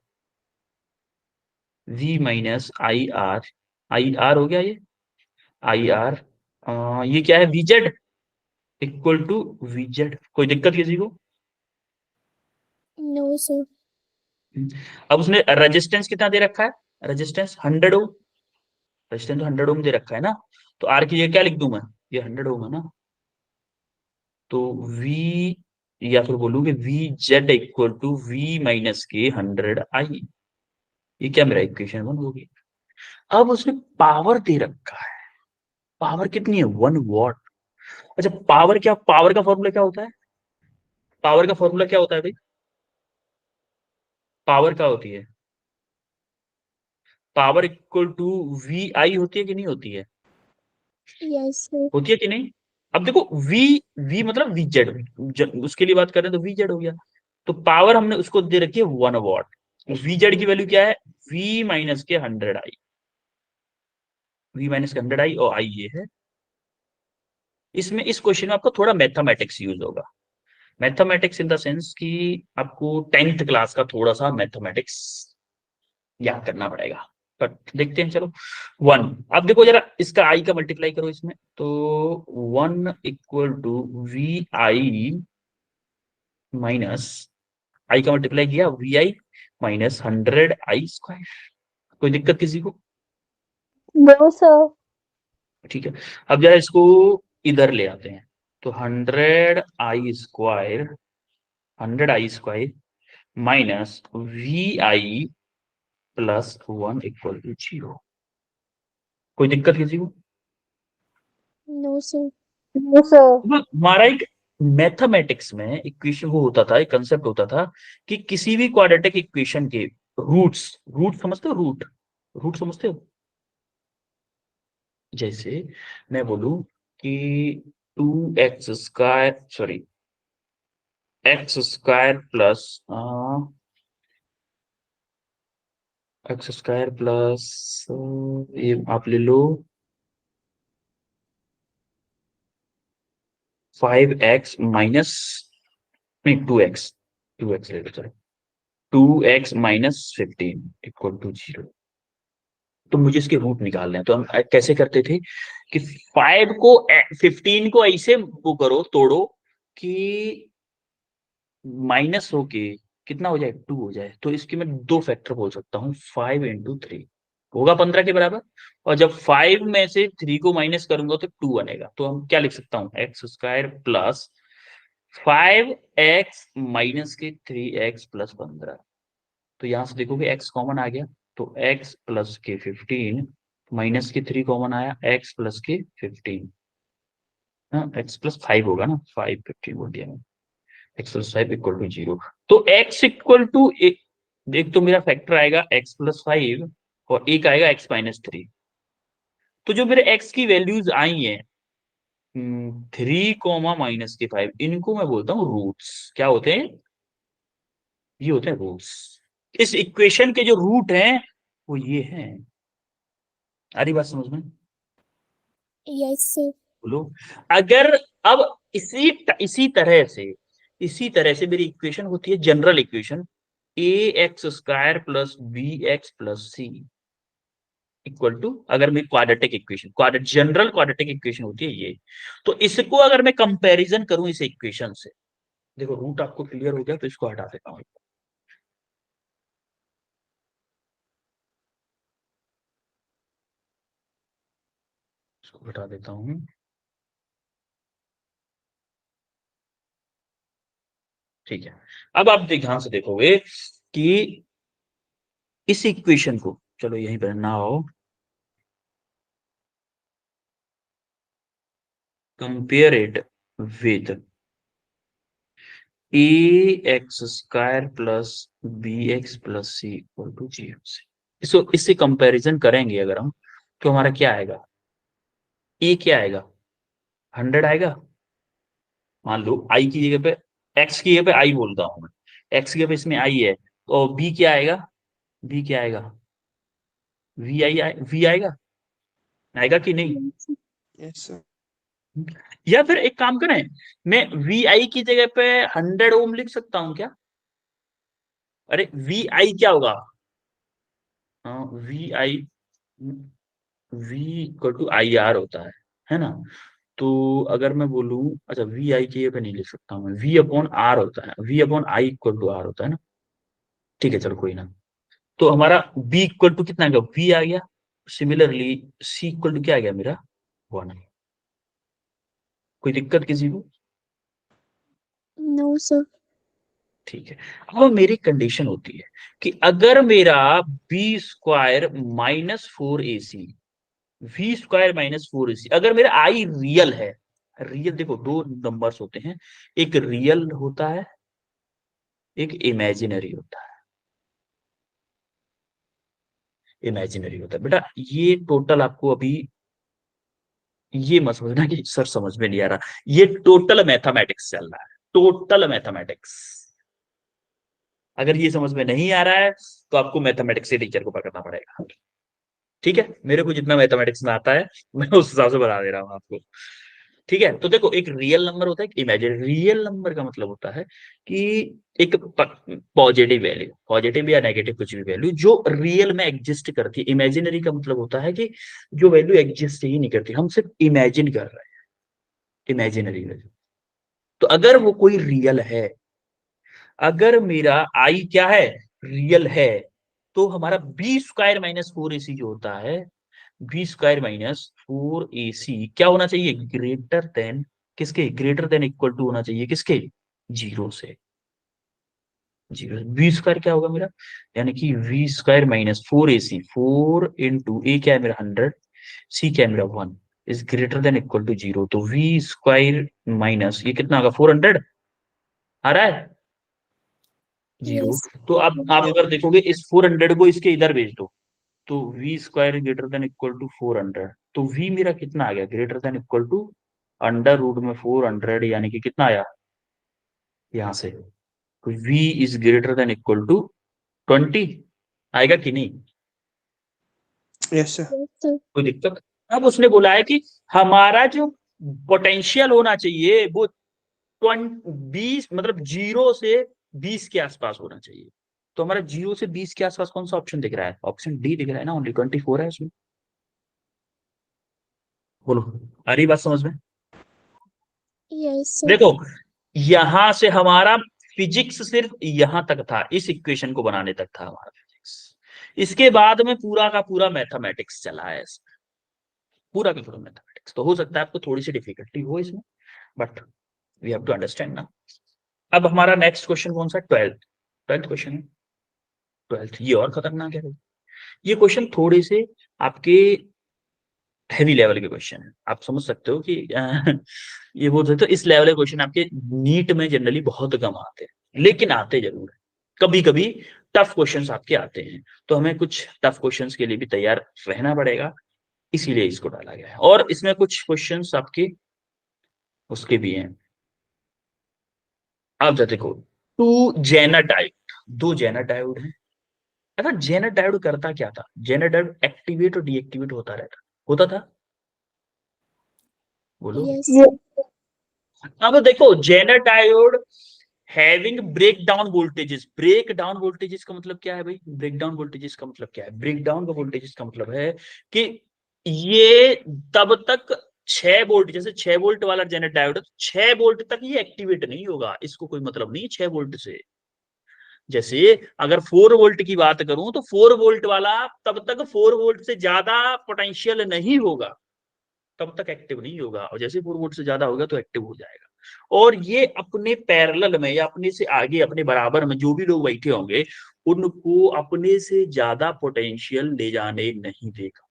Speaker 1: वी माइनस आई आर हो गया ये, आई आर, ये क्या है, वीजेड इक्वल टू वीजेड, कोई दिक्कत किसी को।
Speaker 2: No, sir.
Speaker 1: अब उसने रेजिस्टेंस कितना दे रखा है, रेजिस्टेंस 100 ओम, रेजिस्टेंस तो 100 ओम दे रखा है ना, तो आर की जगह क्या लिख दूं मैं, ये 100 ओम है ना, तो वी, या फिर बोलूंगे V Z equal to V minus के 100 आई, ये क्या मेरा इक्वेशन 1 होगी। अब उसने पावर दे रखा है, पावर कितनी है, 1 वॉट। अच्छा, पावर क्या, पावर का फॉर्मूला क्या होता है, पावर का फॉर्मूला क्या होता है भाई, पावर क्या होती है, पावर इक्वल टू वी आई होती है कि नहीं होती है,
Speaker 2: Yes, sir.
Speaker 1: होती है कि नहीं। अब देखो वी, वी मतलब वी जेड, उसके लिए बात कर रहे हैं तो वी जेड हो गया, तो पावर हमने उसको दे रखी है 1 वॉट। Vz की वैल्यू क्या है, V माइनस के 100i, V माइनस के 100i और i ये है। इसमें इस क्वेश्चन में आपको थोड़ा मैथमेटिक्स यूज होगा, मैथमेटिक्स इन द सेंस कि आपको 10th क्लास का थोड़ा सा मैथमेटिक्स याद करना पड़ेगा, पर देखते हैं चलो। 1, अब देखो जरा इसका आई का मल्टीप्लाई करो इसमें, तो 1 equal to V I minus, I का मल्टीप्लाई किया वी आई माइनस 100i²। कोई दिक्कत किसी को?
Speaker 2: No, sir.
Speaker 1: ठीक है, अब जरा इसको इधर ले आते हैं, तो 100i² 100i² minus V I plus 1 equal to 0। कोई दिक्कत किसी को?
Speaker 2: No, sir. No, sir.
Speaker 1: हमारा एक मैथमेटिक्स में इक्वेशन वो होता था, एक कंसेप्ट होता था कि किसी भी क्वाड्रेटिक इक्वेशन के रूट्स, रूट समझते हो, रूट समझते हो? जैसे मैं बोलूं कि 2x² sorry x² plus x² plus ये आप ले लो 5x माइनस, नहीं 2x ले लो, चलो 2x माइनस 15 इक्वल टू 0। तो मुझे इसके रूट निकालने हैं, तो हम कैसे करते थे कि 5 को 15 को ऐसे वो करो, तोड़ो कि माइनस होके कितना हो जाए, 2 हो जाए। तो इसके मैं 2 फैक्टर बोल सकता हूँ, 5 इंटू 3 होगा 15 के बराबर, और जब 5 में से 3 को माइनस करूंगा तो 2 बनेगा। तो हम क्या लिख सकता हूँ, x² प्लस 5x माइनस के 3x प्लस 15। तो यहां से देखोगे x कॉमन आ गया, तो x प्लस के 15 माइनस के 3 कॉमन आया, x प्लस के 15, हाँ x प्लस 5 होगा ना, 5 15 बोल दिया मैंने, x प्लस 5 इक्वल टू 0। तो x इक्वल टू एक तो मेरा फैक्टर आएगा x प्लस 5 और एक आएगा x माइनस 3। तो जो मेरे x की वैल्यूज आई हैं 3, -के 5, इनको मैं बोलता हूँ रूट्स। क्या होते हैं? ये होते हैं रूट्स। इस इक्वेशन के जो रूट हैं वो ये हैं। आ रही बात समझ में?
Speaker 2: Yes, sir.
Speaker 1: बोलो। अगर अब इसी तरह से मेरी इक्वेशन होती है general equation, ax² plus bx plus c equal to, अगर मेरी quadratic equation, general quadratic equation होती है ये। तो इसको अगर मैं कंपैरिजन करूं इस इक्वेशन से, देखो रूट आपको क्लियर हो गया, तो इसको हटा देता हूं, इसको हटा देता हूं। ठीक है, अब आप ध्यान से देखोगे कि इस इक्वेशन को, चलो यहीं पर ना हो, compare it with ax² plus bx plus c equal to 0 से, इससे कंपैरिजन करेंगे अगर हम, तो हमारा क्या आएगा, a क्या आएगा, 100 आएगा। मान लो i की जगह पे, x की जगह पे i बोलता हूं मैं, x की जगह पे इसमें i है, तो b क्या आएगा, b क्या आएगा, v आएगा, आएगा कि नहीं?
Speaker 2: Yes, sir.
Speaker 4: Yes, sir.
Speaker 1: या फिर एक काम करें, मैं वी आई की जगह पे 100 ओम लिख सकता हूं क्या? अरे वी आई क्या होगा, V I, V equal to I R होता है ना? तो अगर मैं बोलूं, अच्छा वी आई की जगह पे नहीं लिख सकता हूं मैं, वी अपॉन आर होता है, V upon I equal to R होता है ना। ठीक है चलो कोई ना, तो हमारा बी इक्वल टू कितना आ गया, वी आ गया। सिमिलरली सी इक्वल टू क्या आ गया मेरा, 1। कोई दिक्कत किसी को?
Speaker 2: No, sir.
Speaker 1: ठीक है, अब मेरी कंडीशन होती है कि अगर मेरा b² minus 4ac, v² minus 4ac, अगर मेरा आई रियल है, रियल देखो दो नंबर्स होते हैं, एक रियल होता है, एक इमेजिनरी होता है। इमेजिनरी होता है बेटा, ये टोटल आपको अभी ये मत समझना कि सर समझ में नहीं आ रहा, ये टोटल मैथमेटिक्स चल रहा है, टोटल मैथमेटिक्स। अगर ये समझ में नहीं आ रहा है तो आपको मैथमेटिक्स के टीचर को पकड़ना पड़ेगा। ठीक है, मेरे को जितना मैथमेटिक्स में आता है मैं उस हिसाब से बता दे रहा हूँ आपको। ठीक है, तो देखो, एक रियल नंबर होता है, एक इमेजिनरी। रियल नंबर का मतलब होता है कि एक पॉजिटिव वैल्यू, पॉजिटिव या नेगेटिव कुछ भी वैल्यू जो रियल में एग्जिस्ट करती है। इमेजिनरी का मतलब होता है कि जो वैल्यू एग्जिस्ट ही नहीं करती, हम सिर्फ इमेजिन कर रहे हैं, इमेजिनरी वैल्यू। तो अगर वो कोई रियल है, अगर मेरा आई क्या है, रियल है, तो हमारा बी स्क्वायर माइनस 4ac जो होता है, बी स्क्वायर माइनस 4ac क्या होना चाहिए, ग्रेटर देन किसके, ग्रेटर देन इक्वल टू होना चाहिए किसके, जीरो से। जीरो, बी स्क्वायर क्या होगा मेरा, यानी कि B square minus 4ac, 4 into A क्या है मेरा 100, सी क्या है मेरा 1, is greater than equal to zero. तो वी स्क्वायर माइनस ये कितना होगा 400 आ रहा है, जीरो।
Speaker 2: Yes.
Speaker 1: तो अब आप अगर देखोगे इस 400 को इसके इधर भेज दो, तो we square greater than equal to 400, तो वी मेरा कितना आ गया, greater than equal to under root में 400, यानी कि कितना आया यहां से, तो V is greater than equal to 20 आएगा कि नहीं,
Speaker 4: Yes, sir.
Speaker 2: Yes, sir.
Speaker 1: कोई दिक्कत। अब उसने बोला है कि हमारा जो पोटेंशियल होना चाहिए वो 20 मतलब 0 से 20 के आसपास होना चाहिए। तो हमारा 0 से 20 के आसपास कौन सा ऑप्शन दिख रहा है, ऑप्शन डी दिख रहा है ना, ओनली 24 है उसमें। बोलो, आ रही बात समझ में।
Speaker 2: Yes, sir.
Speaker 1: देखो, यहां से हमारा फिजिक्स सिर्फ यहां तक था, इस इक्वेशन को बनाने तक था हमारा फिजिक्स। इसके बाद में पूरा का पूरा मैथमेटिक्स चला है इसमें, पूरा का पूरा मैथमेटिक्स। तो हो सकता है आपको थोड़ी सी डिफिकल्टी हो इसमें, but we have to understand ना। अब हमारा नेक्स्ट क्वेश्चन कौन सा, ट्वेल्थ, ट्वेल्थ क्वेश्चन है। ट्वेल्थ ये और खतरनाक है भाई। ये क्वेश्चन थोड़े से आपके हैवी लेवल के क्वेश्चन है, आप समझ सकते हो कि ये बोल सकते हो इस लेवल के क्वेश्चन आपके नीट में जनरली बहुत कम आते हैं, लेकिन आते जरूर है। कभी कभी टफ क्वेश्चंस आपके आते हैं, तो हमें कुछ टफ क्वेश्चंस के लिए भी तैयार रहना पड़ेगा, इसीलिए इसको डाला गया है। और इसमें कुछ क्वेश्चंस आपके उसके भी हैं। आप देखो, टू जेनर डायोड, दो जेनर डायोड हैं। अच्छा, जेनर डायोड करता क्या था, जेनर डायोड एक्टिवेट और डीएक्टिवेट होता था, बोलो।
Speaker 2: Yes, sir.
Speaker 1: अब देखो, zener diode having break down voltages, break down voltages का मतलब क्या है भाई, ब्रेक डाउन वोल्टेजेस का मतलब क्या है, ब्रेक डाउन का वोल्टेजेस का मतलब है कि ये तब तक 6 वोल्ट, जैसे 6 वोल्ट वाला जेनर डायोड 6 वोल्ट तक ये एक्टिवेट नहीं होगा, इसको कोई मतलब नहीं 6 वोल्ट से। जैसे अगर 4 वोल्ट की बात करूं तो 4 वोल्ट वाला तब तक 4 वोल्ट से ज्यादा पोटेंशियल नहीं होगा, तब तक एक्टिव नहीं होगा, और जैसे 4 वोल्ट से ज्यादा होगा तो एक्टिव हो जाएगा। और ये अपने पैरेलल में या अपने से आगे अपने बराबर में जो भी लोग बैठे होंगे उनको अपने से ज्यादा पोटेंशियल ले जाने नहीं देगा।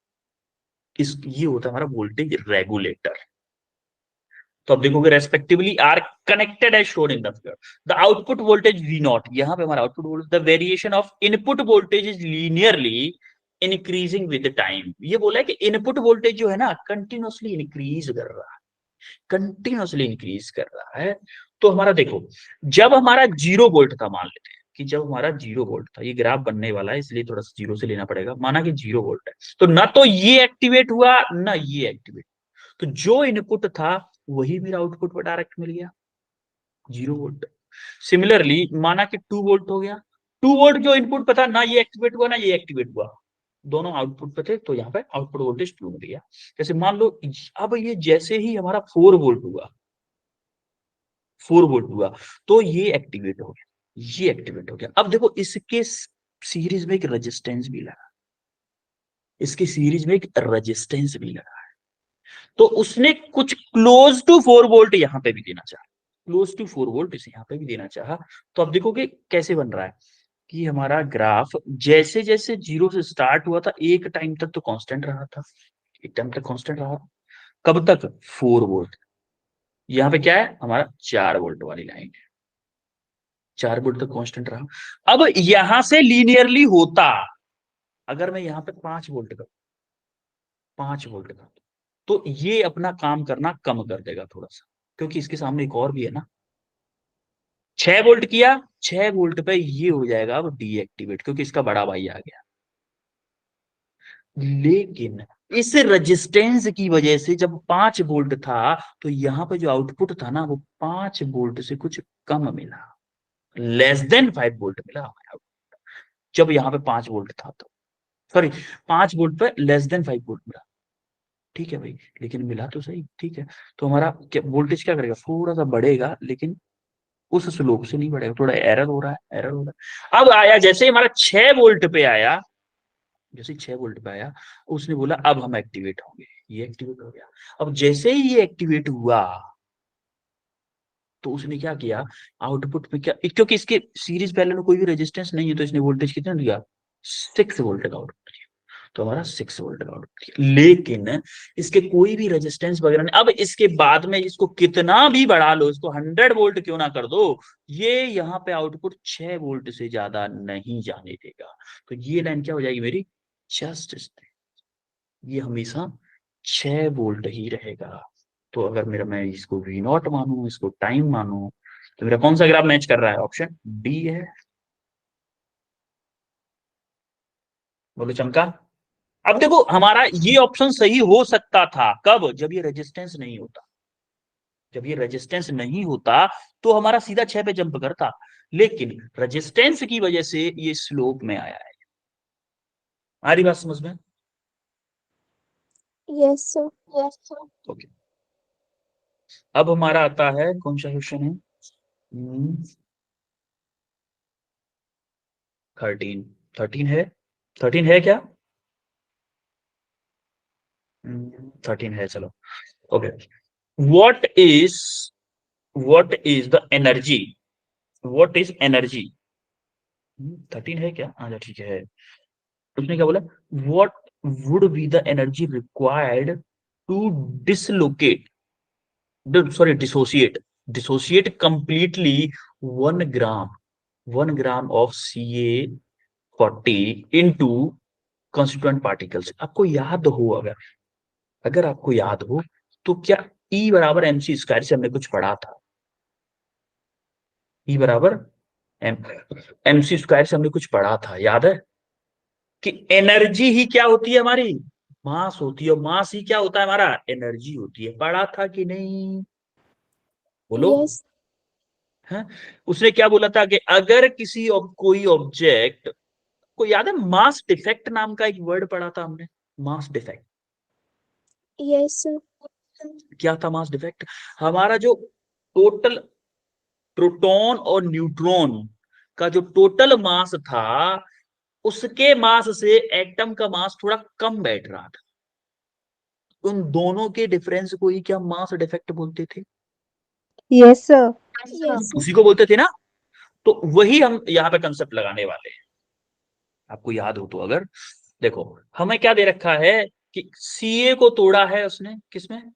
Speaker 1: ये होता है हमारा वोल्टेज रेगुलेटर। तो अब देखोगे respectively are connected as shown in the figure. The output voltage V naught, यहां पे हमारा output voltage, the variation of input voltage is linearly increasing with time. ये बोला है कि इनपुट वोल्टेज जो है ना कंटिन्यूअसली इंक्रीज कर रहा है, कंटिन्यूअसली इंक्रीज कर रहा है। तो हमारा देखो, जब हमारा 0 वोल्ट था, मान लेते हैं कि जब हमारा 0 वोल्ट था, ये ग्राफ बनने वाला है इसलिए थोड़ा सा 0 से लेना पड़ेगा, माना कि 0 वोल्ट है, तो ना तो ये एक्टिवेट हुआ ना ये एक्टिवेट, तो जो इनपुट था वही मेरा आउटपुट पर डायरेक्ट मिल गया, 0 वोल्ट। सिमिलरली माना कि 2 वोल्ट हो गया, 2 वोल्ट जो इनपुट पे था ना ये एक्टिवेट हुआ ना ये एक्टिवेट हुआ, दोनों आउटपुट पे थे, तो यहाँ पे आउटपुट वोल्टेज 2 मिल गया। जैसे मान लो अब ये जैसे ही हमारा 4 वोल्ट हुआ, 4 वोल्ट हुआ, तो ये एक्टिवेट हो गया, ये एक्टिवेट हो गया। अब देखो इसके सीरीज में एक रेजिस्टेंस भी लगा, इसकी सीरीज में एक रेजिस्टेंस भी लगा, तो उसने कुछ क्लोज टू 4 वोल्ट यहां पे भी देना चाहा, क्लोज टू 4 वोल्ट इसे यहां पे भी देना चाहा। तो अब देखोगे कैसे बन रहा है कि हमारा ग्राफ जैसे जैसे 0 से स्टार्ट हुआ था एक टाइम तक तो कांस्टेंट रहा था, एक टाइम तक कांस्टेंट रहा, कब तक 4 वोल्ट। यहाँ पे क्या है हमारा 4 वोल्ट वाली लाइन है, 4 वोल्ट तक कांस्टेंट रहा। अब यहां से लीनियरली होता, अगर मैं यहाँ पे 5 वोल्ट का, 5 वोल्ट का, तो ये अपना काम करना कम कर देगा थोड़ा सा, क्योंकि इसके सामने एक और भी है ना, 6 वोल्ट किया, 6 वोल्ट पे ये हो जाएगा अब डीएक्टिवेट, क्योंकि इसका बड़ा भाई आ गया। लेकिन इस रेजिस्टेंस की वजह से जब 5 वोल्ट था, तो यहां पे जो आउटपुट था ना, वो 5 वोल्ट से कुछ कम मिला, लेस देन 5 वोल्ट मिला हमारा output। जब यहाँ पे 5 वोल्ट था तो, सॉरी, 5 वोल्ट पे लेस देन 5 वोल्ट मिला। ठीक है भाई, लेकिन मिला तो सही, ठीक है। तो हमारा क्या वोल्टेज क्या करेगा, थोड़ा सा बढ़ेगा, लेकिन उस स्लोप से नहीं बढ़ेगा, थोड़ा एरर हो रहा है, एरर हो रहा है। अब आया, जैसे ही हमारा 6 वोल्ट पे आया, जैसे 6 वोल्ट पे आया, उसने बोला अब हम एक्टिवेट होंगे, ये एक्टिवेट हो गया। अब जैसे ही ये एक्टिवेट हुआ, तो उसने क्या किया, आउटपुट में क्या, क्योंकि इसके सीरीज पैरेलल में कोई भी रेजिस्टेंस नहीं है, तो इसने वोल्टेज कितना दिया, 6 वोल्ट का आउटपुट दिया। तो हमारा 6 वोल्ट का आउटपुट दिया, लेकिन इसके कोई भी रेजिस्टेंस वगैरह नहीं। अब इसके बाद में इसको कितना भी बढ़ा लो, इसको 100 वोल्ट क्यों ना कर दो, ये यहाँ पे आउटपुट 6 वोल्ट से ज्यादा नहीं जाने देगा। तो ये लाइन क्या हो जाएगी मेरी, जस्ट, ये हमेशा 6 वोल्ट ही रहेगा। तो अगर मेरा, मैं इसको वी नॉट मानू, इसको टाइम मानू, तो मेरा कौन सा ग्राफ मैच कर रहा है, ऑप्शन डी है। बोलो चमका। अब देखो, हमारा ये ऑप्शन सही हो सकता था कब, जब ये रेजिस्टेंस नहीं होता। जब ये रेजिस्टेंस नहीं होता तो हमारा सीधा 6 पे जंप करता, लेकिन रेजिस्टेंस की वजह से ये स्लोप में आया है। आ रही बात समझ में?
Speaker 2: Yes, sir. Yes, sir.
Speaker 1: Okay, अब हमारा आता है, कौन सा क्वेश्चन है, 13, 13 है, 13 है क्या, 13 है, चलो। Okay, what is, what is the energy, what is energy, 13 है क्या, अच्छा ठीक है। उसने क्या बोला, what would be the energy required to dislocate, sorry dissociate, dissociate completely 1 gram, 1 gram of CA40 into constituent particles. आपको याद हो, अगर अगर आपको याद हो, तो क्या E बराबर MC स्क्वायर से हमने कुछ पढ़ा था, E बराबर MC स्क्वायर से हमने कुछ पढ़ा था, याद है, कि एनर्जी ही क्या होती है हमारी, मास होती है, और मास ही क्या होता है हमारा, एनर्जी होती है। पढ़ा था कि नहीं, बोलो।
Speaker 2: Yes.
Speaker 1: है, उसने क्या बोला था कि अगर किसी कोई ऑब्जेक्ट को, याद है, मास डिफेक्ट नाम का एक वर्ड पढ़ा था हमने, मास डिफेक्ट।
Speaker 2: Yes, sir.
Speaker 1: क्या था मास डिफेक्ट, हमारा जो टोटल प्रोटॉन और न्यूट्रॉन का जो टोटल मास था, उसके मास से एटम का मास थोड़ा कम बैठ रहा था। उन दोनों के डिफरेंस को ही क्या मास डिफेक्ट बोलते थे,
Speaker 5: Yes, sir.
Speaker 2: Yes, sir.
Speaker 1: उसी को बोलते थे ना। तो वही हम यहाँ पे कंसेप्ट लगाने वाले हैं, आपको याद हो तो। अगर देखो, हमें क्या दे रखा है कि सीए को तोड़ा है उसने, किसमें,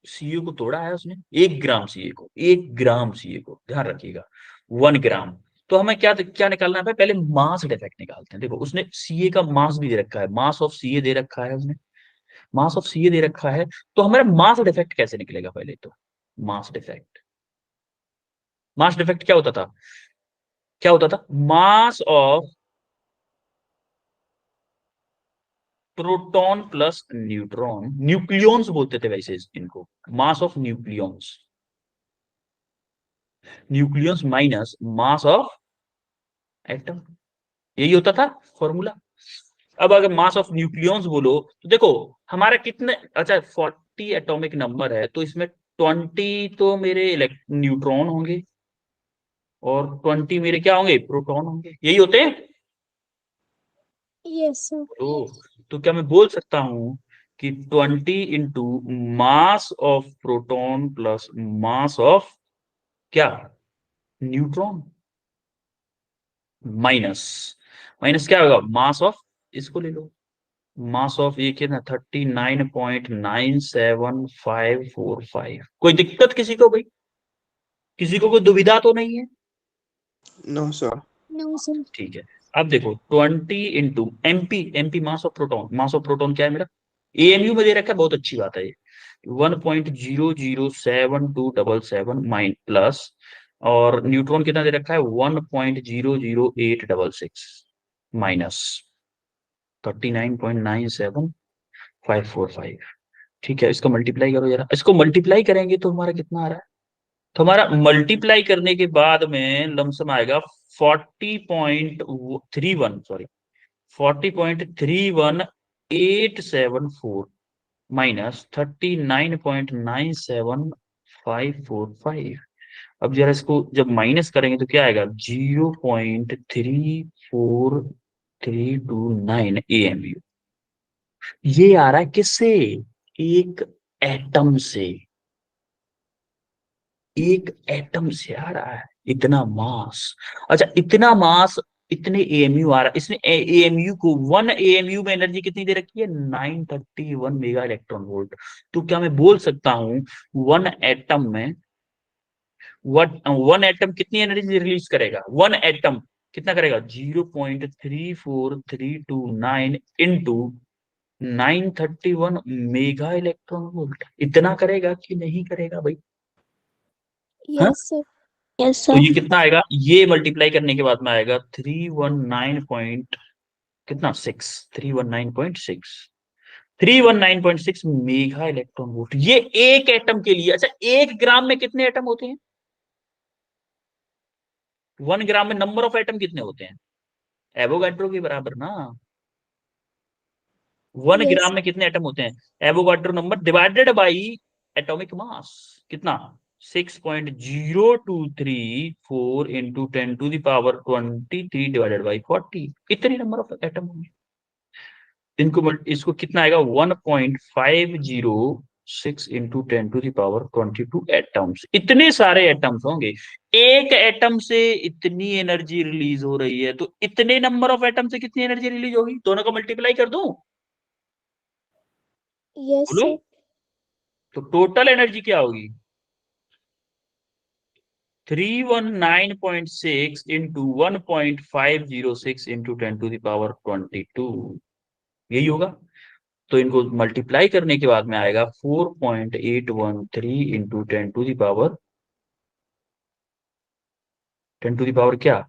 Speaker 1: सीए को तोड़ा है उसने 1 ग्राम सीए को, 1 ग्राम सीए को, ध्यान रखिएगा, 1 ग्राम। तो हमें क्या क्या निकालना है, पहले मास डिफेक्ट निकालते हैं। देखो, उसने सीए का मास भी दे रखा है, मास ऑफ सीए दे रखा है उसने, मास ऑफ सीए दे रखा है। तो हमारा मास डिफेक्ट कैसे निकलेगा, पहले तो मास डिफेक्ट, मास डिफेक्ट क्या होता था, क्या होता था, mass of proton plus neutron, nucleons बोलते थे वैसे इनको, mass of nucleons, nucleons minus mass of atom, यही होता था फॉर्मूला। अब अगर मास ऑफ न्यूक्लियॉन्स बोलो, तो देखो हमारा कितने, अच्छा 40 एटॉमिक नंबर है, तो इसमें 20 तो मेरे न्यूट्रॉन होंगे, और 20 मेरे क्या होंगे, प्रोटॉन होंगे, यही होते हैं।
Speaker 2: Yes, sir.
Speaker 1: तो क्या मैं बोल सकता हूं कि 20 into mass of proton plus mass of क्या, न्यूट्रॉन, माइनस, माइनस क्या होगा, मास ऑफ, इसको ले लो, मास ऑफ ये कितना, 39.97545। कोई दिक्कत किसी को भाई, किसी को कोई दुविधा तो नहीं है,
Speaker 4: No, sir.
Speaker 2: No, sir.
Speaker 1: ठीक है। अब देखो 20 into MP, MP mass of proton, mass of proton क्या है मेरा, एएमयू में दे रखा है, बहुत अच्छी बात है ये। 1.007277 माइन प्लस, और न्यूट्रॉन कितना दे रखा है 1.008566 माइनस 39.97545। ठीक है, इसको मल्टीप्लाई करो जरा, इसको मल्टीप्लाई करेंगे तो हमारा कितना आ रहा है, तो हमारा मल्टीप्लाई करने के बाद में लमसम आएगा 40.31, सॉरी 40.31874 माइनस 39.97545। अब जरा इसको जब माइनस करेंगे तो क्या आएगा 0.34329 AMU। ये आ रहा है किससे, एक एटम से, एक एटम से आ रहा है इतना मास। अच्छा, इतना मास, इतने AMU आ रहा है, इसने AMU को 1 AMU में एनर्जी कितनी दे रखी है 931 मेगा इलेक्ट्रॉन वोल्ट। तो क्या मैं बोल सकता हूं 1 एटम में, वन एटम कितनी एनर्जी रिलीज करेगा, 1 एटम कितना करेगा 0.34329 इंटू 931 मेगा इलेक्ट्रॉन वोल्ट। इतना करेगा कि नहीं करेगा भाई? हाँ?
Speaker 2: Yes, sir.
Speaker 3: यस
Speaker 1: तो
Speaker 3: सर।
Speaker 1: ये कितना आएगा, ये मल्टीप्लाई करने के बाद में आएगा 319 पॉइंट कितना 6 319.6 319.6 मेगा इलेक्ट्रॉन वोल्ट, ये एक एटम के लिए। अच्छा, 1 ग्राम में कितने एटम होते हैं, 1 ग्राम में नंबर ऑफ एटम कितने होते हैं, एवोगाड्रो के बराबर ना। 1
Speaker 2: Yes.
Speaker 1: ग्राम में कितने एटम होते हैं, Avogadro number divided by atomic mass, कितना 6.0234 इंटू 10⁻23 डिवाइडेड बाई 40, इतने नंबर ऑफ एटम होंगे। इनको इसको कितना आएगा 1.506 इंटू 10⁻22 एटम्स, इतने सारे एटम्स होंगे। एक एटम से इतनी एनर्जी रिलीज हो रही है, तो इतने नंबर ऑफ एटम से कितनी एनर्जी रिलीज होगी, दोनों को मल्टीप्लाई कर दूं,
Speaker 2: Yes,
Speaker 1: बोलो,
Speaker 2: sir.
Speaker 1: तो टोटल एनर्जी क्या होगी 319.6 इंटू 1.506 इंटू 10⁻22, यही होगा। तो इनको मल्टीप्लाई करने के बाद में आएगा 4.813 इंटू 10 टू दी पावर क्या,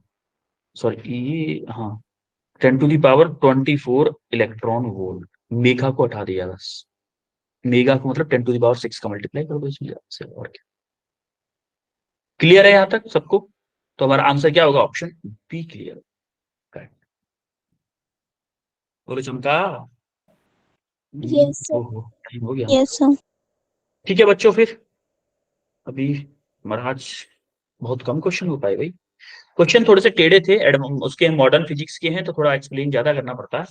Speaker 1: सॉरी ये, हाँ 10⁻24 इलेक्ट्रॉन वोल्ट। मेगा को हटा दिया बस, मेगा को मतलब 10⁻6 का मल्टीप्लाई कर दो इसमें से, और क्या। क्लियर है यहां तक सबको? तो हमारा आंसर क्या होगा, ऑप्शन बी क्लियर, करेक्ट। बोलो चमका।
Speaker 2: Yes, sir.
Speaker 1: ओहो, टाइम हो गया।
Speaker 3: Yes sir.
Speaker 1: ठीक है बच्चों, फिर अभी हमारा आज बहुत कम क्वेश्चन हो पाए भाई, क्वेश्चन थोड़े से टेढ़े थे, उसके मॉडर्न फिजिक्स के हैं तो थोड़ा एक्सप्लेन ज्यादा करना पड़ता है,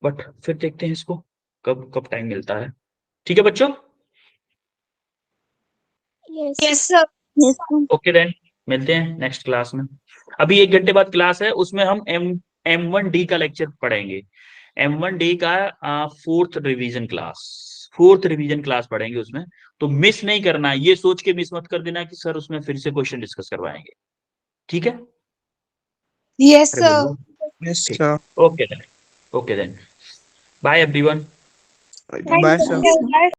Speaker 1: बट फिर देखते हैं इसको कब कब टाइम मिलता है। ठीक है बच्चों,
Speaker 2: Yes.
Speaker 3: Yes sir.
Speaker 1: Okay then, मिलते हैं नेक्स्ट क्लास में। अभी 1 घंटे बाद क्लास है, उसमें हम M1D का लेक्चर पढ़ेंगे, M1D का 4th रिवीजन क्लास पढ़ेंगे उसमें, तो मिस नहीं करना, ये सोच के मिस मत कर देना कि सर उसमें फिर से क्वेश्चन डिस्कस करवाएंगे, ठीक है?
Speaker 5: Yes,
Speaker 1: अरे
Speaker 5: sir.
Speaker 1: बोलो,
Speaker 4: Yes,
Speaker 1: ठीक,
Speaker 4: sir.
Speaker 1: Okay then, bye everyone.
Speaker 4: Bye, sir.
Speaker 3: Bye, sir.